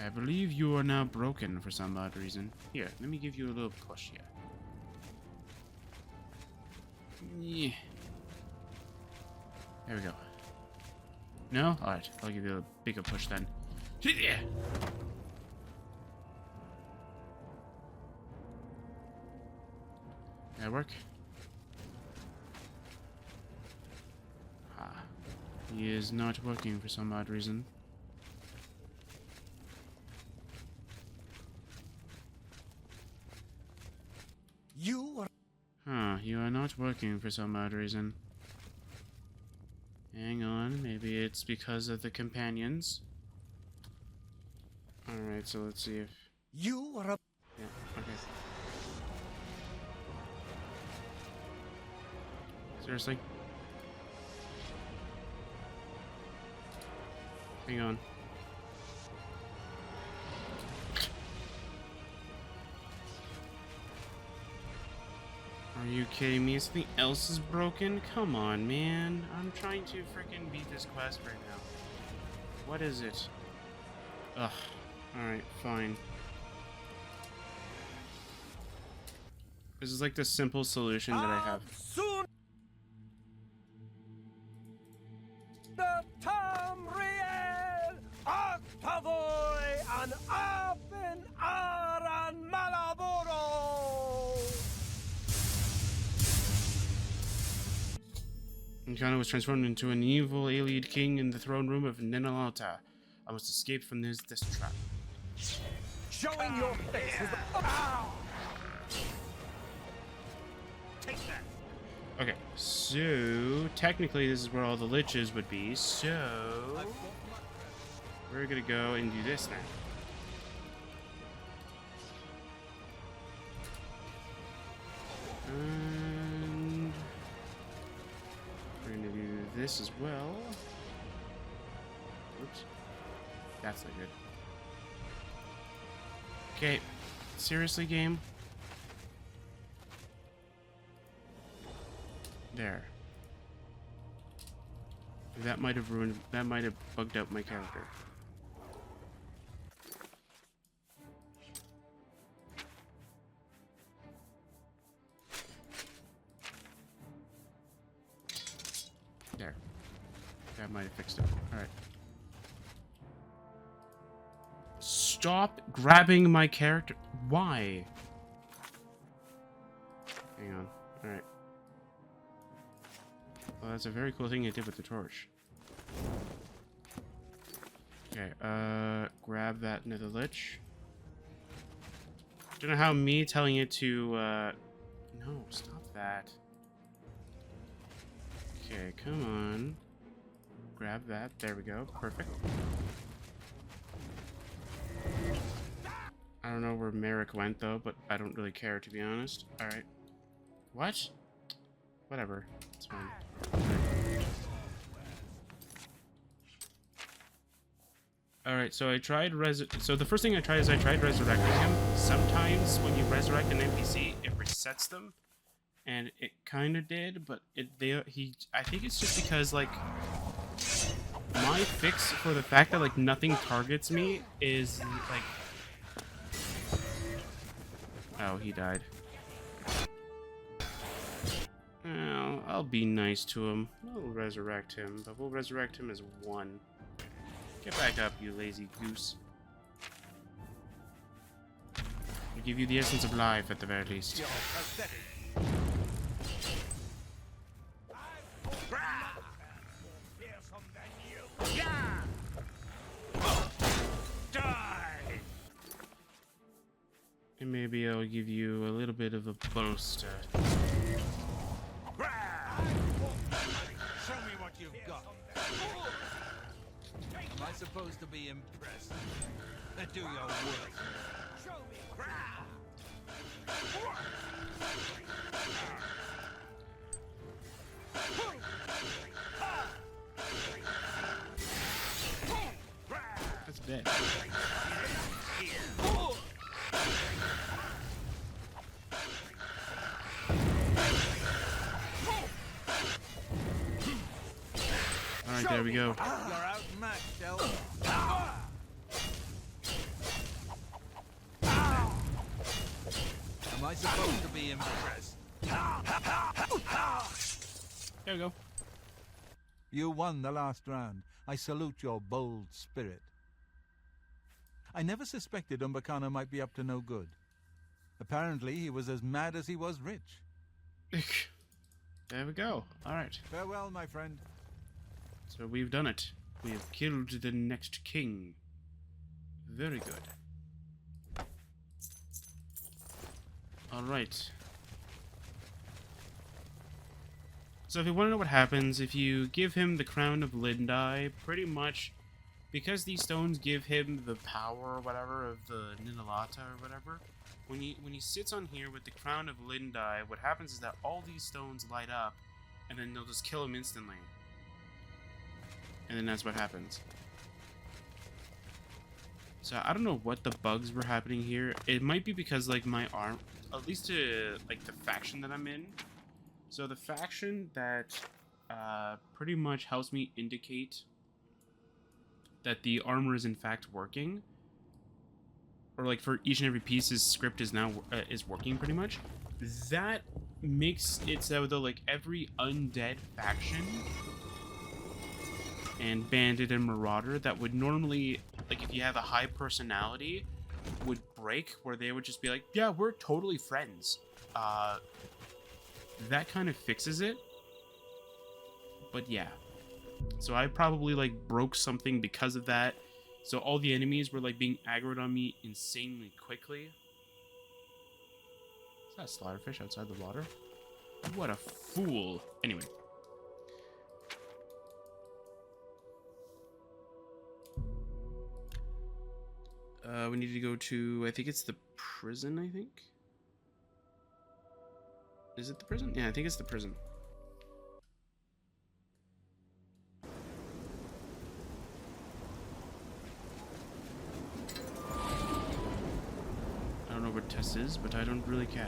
I believe you are now broken for some odd reason. Here, let me give you a little push here. Yeah. There we go. No? Alright, I'll give you a bigger push then. Yeah. That work? Ah. He is not working for some odd reason. Huh, you are not working for some odd reason. Hang on, maybe it's because of the companions. Alright, so let's see if... You are a... Yeah, okay. Seriously? Hang on. Are you kidding me? Something else is broken? Come on, man. I'm trying to freaking beat this quest right now. What is it? Ugh. Alright, fine. This is like the simple solution that I have. Soon the Tamriel Octavoy and Apen Aran Malaboro. Nkana was transformed into an evil alien king in the throne room of Nenalata. I must escape from this trap. Showing your face with the... Ow! Take that. Okay, so technically this is where all the liches would be, so we're gonna go and do this now. And we're gonna do this as well. Oops. That's not good. Okay, seriously, game? There. That might have bugged out my character. There. That might have fixed it. Alright. Stop grabbing my character. Why? Hang on. Alright. Well, that's a very cool thing it did with the torch. Okay, grab that nether lich. Don't know how me telling it to, no, stop that. Okay, come on. Grab that. There we go. Perfect. I don't know where Merrick went, though, but I don't really care, to be honest. Alright. What? Whatever. It's fine. Alright, so I tried so the first thing I tried is I tried resurrecting him. Sometimes when you resurrect an NPC, it resets them. And it kind of did, but I think it's just because, like, my fix for the fact that, like, nothing targets me is, like... Oh, he died. Well, I'll be nice to him. I'll resurrect him, but we'll resurrect him as one. Get back up, you lazy goose. I'll give you the essence of life at the very least. And maybe I'll give you a little bit of a boost. Show me what you've got. Am I supposed to be impressed? Do your work. Show me. That's dead. Alright, there we go. You're outmatched, Elf. Am I supposed to be impressed? There we go. You won the last round. I salute your bold spirit. I never suspected Umbacano might be up to no good. Apparently, he was as mad as he was rich. There we go. Alright. Farewell, my friend. So we've done it. We have killed the next king. Very good. Alright. So if you want to know what happens, if you give him the Crown of Lindai, pretty much, because these stones give him the power or whatever of the Ninalata or whatever, when he sits on here with the Crown of Lindai, what happens is that all these stones light up, and then they'll just kill him instantly. And then that's what happens. So I don't know what the bugs were happening here. It might be because like my arm, at least to like the faction that I'm in. So the faction that pretty much helps me indicate that the armor is in fact working, or like for each and every piece, his script is now is working pretty much. That makes it so that like every undead faction and bandit and marauder that would normally, like if you have a high personality, would break, where they would just be like, yeah, we're totally friends. That kind of fixes it. But yeah, so I probably like broke something because of that. So all the enemies were like being aggroed on me insanely quickly. Is that a slaughterfish outside the water? What a fool. Anyway. We need to go to, I think it's the prison, I think. Is it the prison? Yeah, I think it's the prison. I don't know where Tess is, but I don't really care.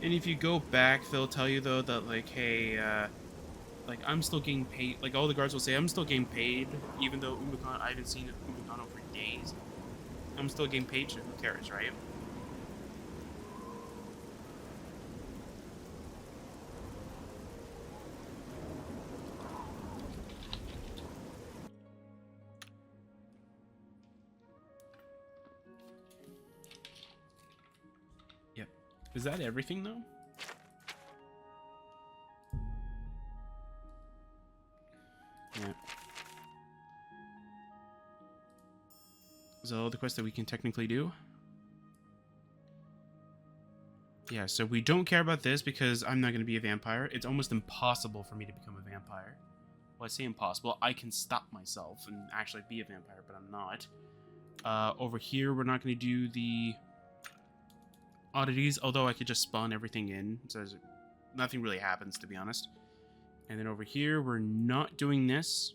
And if you go back, they'll tell you though that like, hey, like I'm still getting paid. Like all the guards will say, I'm still getting paid, even though I haven't seen Umbacano for days. I'm still getting paid, so who cares, right? Yep. Is that everything though? Yeah. Is that all the quests that we can technically do? Yeah, so we don't care about this because I'm not going to be a vampire. It's almost impossible for me to become a vampire. Well, I say impossible. I can stop myself and actually be a vampire, but I'm not. Over here, we're not going to do the oddities, although I could just spawn everything in. So nothing really happens, to be honest. And then over here, we're not doing this.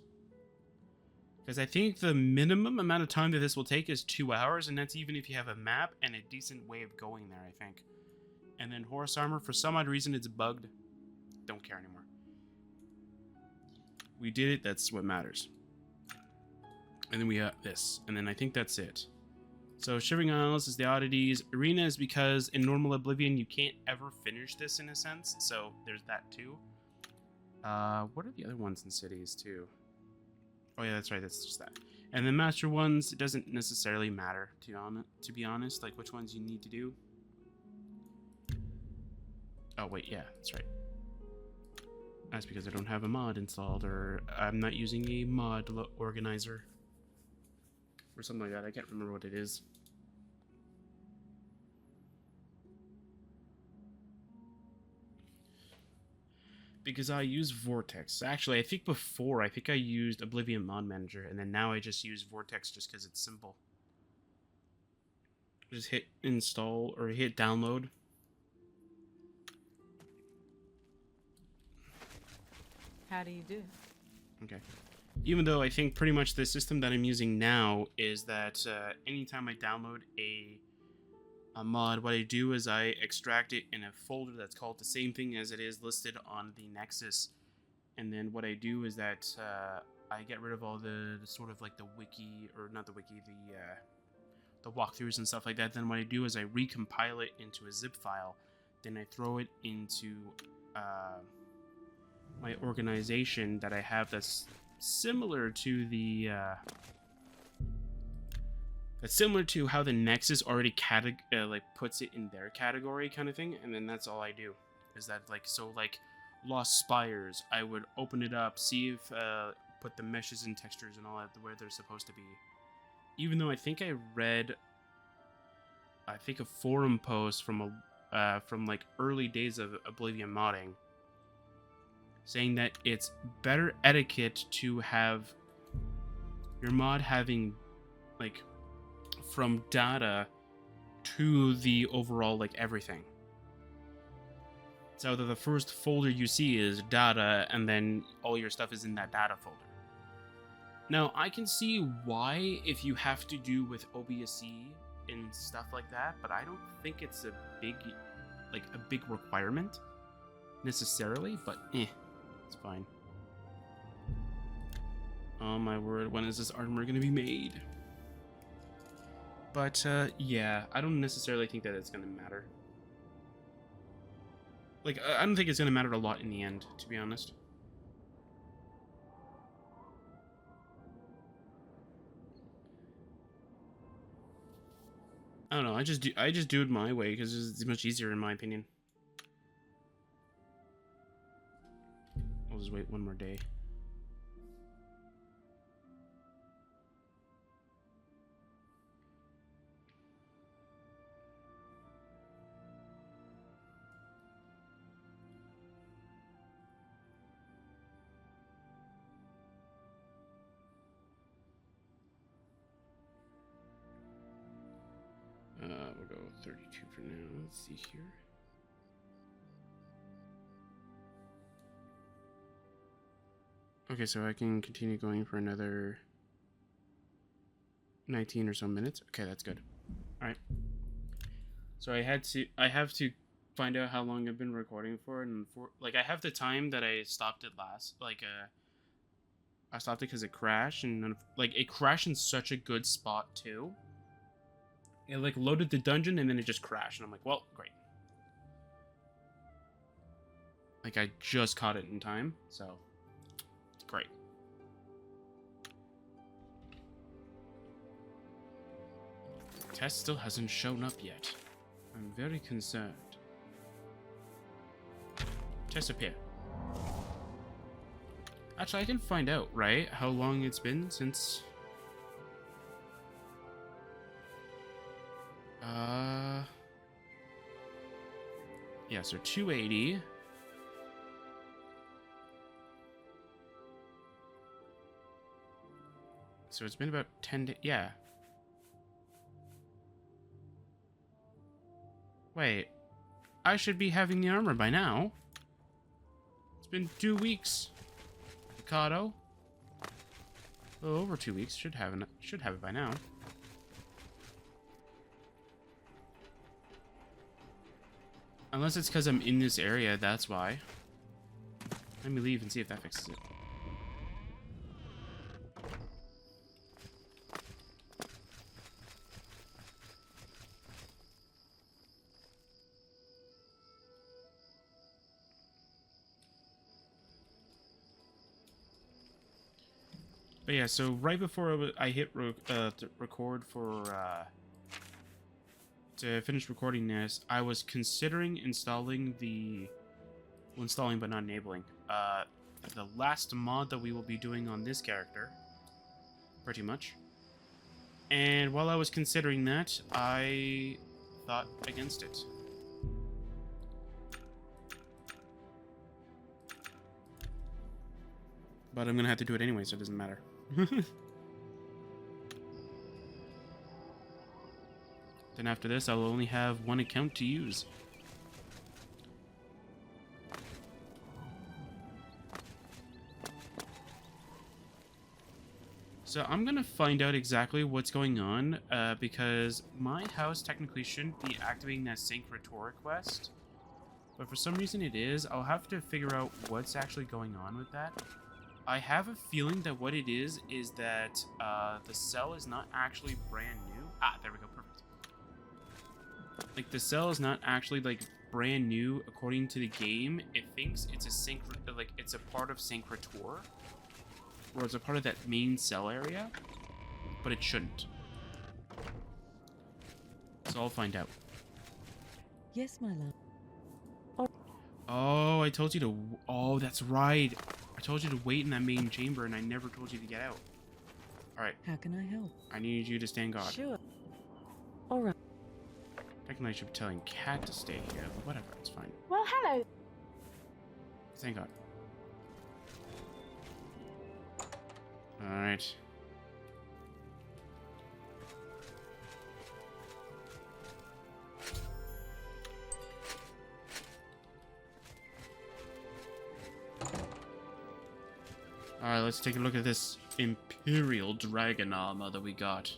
Because I think the minimum amount of time that this will take is 2 hours, and that's even if you have a map and a decent way of going there, I think. And then horse armor, for some odd reason, it's bugged. Don't care anymore. We did it, that's what matters. And then we have this, and then I think that's it. So Shivering Isles is the oddities. Arena is because in normal Oblivion, you can't ever finish this in a sense, so there's that too. What are the other ones in cities too? Oh yeah, that's right, that's just that. And the master ones, it doesn't necessarily matter, to be honest, like which ones you need to do. Oh wait, yeah, that's right. That's because I don't have a mod installed, or I'm not using a mod organizer. Or something like that, I can't remember what it is. Because I use Vortex. Actually, I think before, I used Oblivion Mod Manager, and then now I just use Vortex just because it's simple. Just hit install, or hit download. How do you do? Okay. Even though I think pretty much the system that I'm using now is that anytime I download a mod, what I do is I extract it in a folder that's called the same thing as it is listed on the Nexus. And then what I do is that I get rid of all the sort of like the wiki, or not the wiki, the the walkthroughs and stuff like that, then what I do is I recompile it into a zip file. Then I throw it into my organization that I have that's similar to the that's similar to how the Nexus already like puts it in their category kind of thing, and then that's all I do. Is that like so like Lost Spires, I would open it up, see if put the meshes and textures and all that where they're supposed to be. Even though I think I read a forum post from like early days of Oblivion modding saying that it's better etiquette to have your mod having like from data to the overall like everything. So that the first folder you see is data, and then all your stuff is in that data folder. Now, I can see why if you have to do with OBSC and stuff like that, but I don't think it's a big requirement necessarily, but it's fine. Oh my word, when is this armor gonna be made? But yeah, I don't necessarily think that it's gonna matter. Like, I don't think it's gonna matter a lot in the end, to be honest. I don't know. I just do it my way because it's much easier in my opinion. I'll just wait one more day. We'll go 32 for now. Let's see here. Okay, so I can continue going for another 19 or so minutes. Okay, that's good. All right. So I have to find out how long I've been recording for, and like I have the time that I stopped it last. Like I stopped it because it crashed, and like it crashed in such a good spot too. It like loaded the dungeon and then it just crashed, and I'm like, well, great. Like I just caught it in time, so it's great. Test still hasn't shown up yet. I'm very concerned. Test appear. Actually, I can find out, right? How long it's been since... Yeah, so 280. So it's been about 10 days. Yeah. Wait. I should be having the armor by now. It's been 2 weeks. Mikado. A little over 2 weeks. Should have it by now. Unless it's because I'm in this area, that's why. Let me leave and see if that fixes it. But yeah, so right before I hit record for... to finish recording this, I was considering installing but not enabling, the last mod that we will be doing on this character, pretty much. And while I was considering that, I thought against it. But I'm gonna have to do it anyway, so it doesn't matter. Then after this, I'll only have one account to use. So I'm gonna find out exactly what's going on, because my house technically shouldn't be activating that sync rhetoric quest. But for some reason it is. I'll have to figure out what's actually going on with that. I have a feeling that what it is that the cell is not actually brand new. Ah, there we go. Perfect. Like, the cell is not actually, like, brand new according to the game. It thinks it's it's a part of Syncrator, or it's a part of that main cell area, but it shouldn't. So I'll find out. Yes, my love. Oh, I told you to... Oh, that's right. I told you to wait in that main chamber, and I never told you to get out. Alright, How can I help? I need you to stand guard. Sure. All right. Technically, I should be telling Cat to stay here, but whatever, it's fine. Well, hello. Stand guard. Alright. Alright, let's take a look at this Imperial Dragon armor that we got.